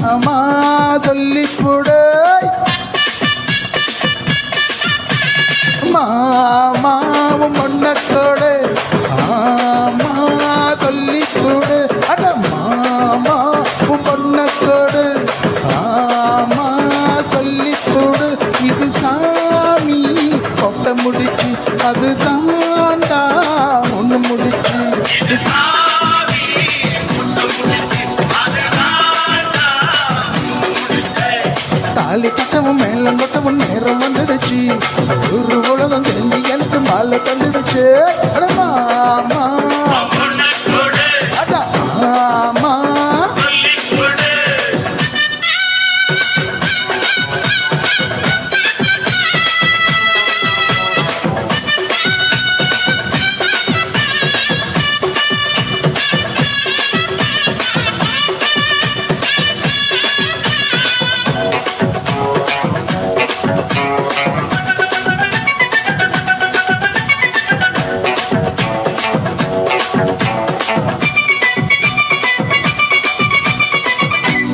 அம்மா சொல்லிப்புடு மாமாவும் பொண்ணத்தோடு ஆமா சொல்லிப்புடு அட மாமாவும் பொண்ணத்தோடு ஆமா சொல்லிப்புடு இது சாமி கொட்ட முடிச்சு அது தாண்டா ஒன்று முடிச்சு தாலி கட்டவும் மேலம் கட்டவும் நேரம் வந்துடுச்சு ஒரு உலகம் தெரிஞ்சு எனக்கு மாலை தந்துடுச்சு அடமா அடா ஆமா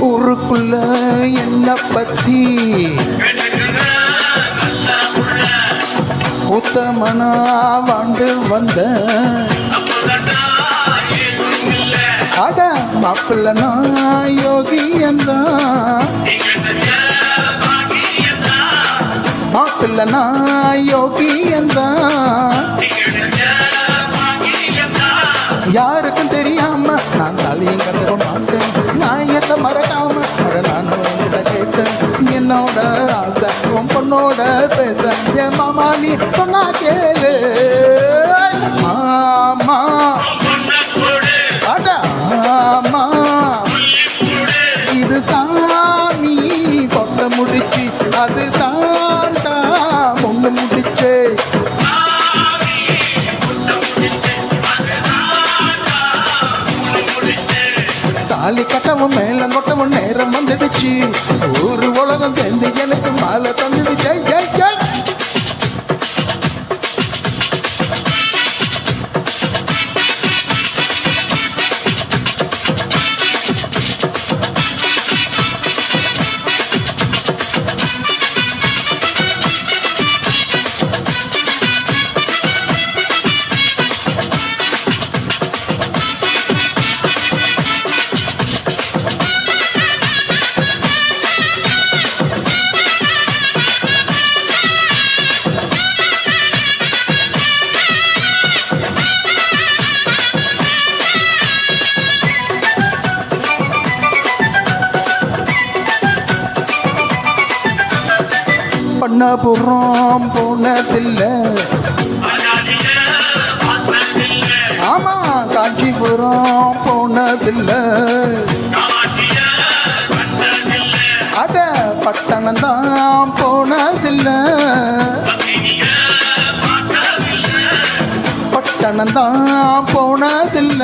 ஊருக்குள்ள என்ன பத்தி உத்தமனா வாழ்ந்து வந்த அட மாப்பிள்ளனா யோகியந்தா மாப்பிள்ளனா யோகியந்தா யாருக்கும் தெரியாம நான் தலையும் கட்ட மாட்டேன் நாயத்தை மறக்காம நானும் கேட்டேன் என்னோட ஆசை உன் பொண்ணோட பேச என் மாமா நீ சொன்னா கேளு ஆமா அட ஆமா இது சாமி கொட்ட முடிச்சு அது தாண்டா ஒண்ணு முடிச்சே தாலி கட்டவும் மேலம் கொட்டவும் நேரம் வந்துடுச்சு ஒரு உலகம் சேர்ந்து எனக்கு மாலை தந்துடுச்சு ஜெய் ஜெய் பண்ணபுரம் போனதில்ல ஆமா காஞ்சிபுரம் போனதில்ல அட பட்டணம் தான் போனதில்ல பட்டணம் தான் போனதில்ல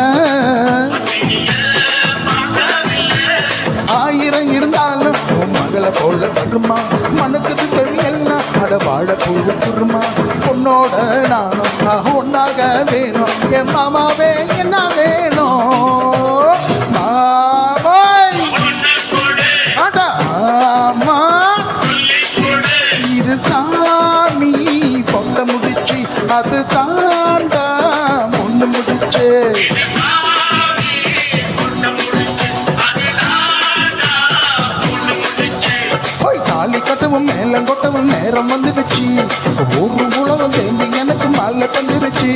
ஆயிரம் இருந்தாலும் மகளை போல வருமா மனக்குது தெரியல அட வாழ பூவு குருமா பொண்ணோட நானும் ஒன்னாக வேணும் என் மாமாவே என்ன வேணும் மாமாய் அட ஆமா இது சாமி பொட்ட முடிச்சு அது தாண்டா ஒண்ணு முடிச்சு தாலி கட்டவும் மேலம் கொட்டவும் நேரம் வந்துடுச்சு ஒரு உலகம் சேர்ந்து எனக்கு மாலை தந்துருச்சு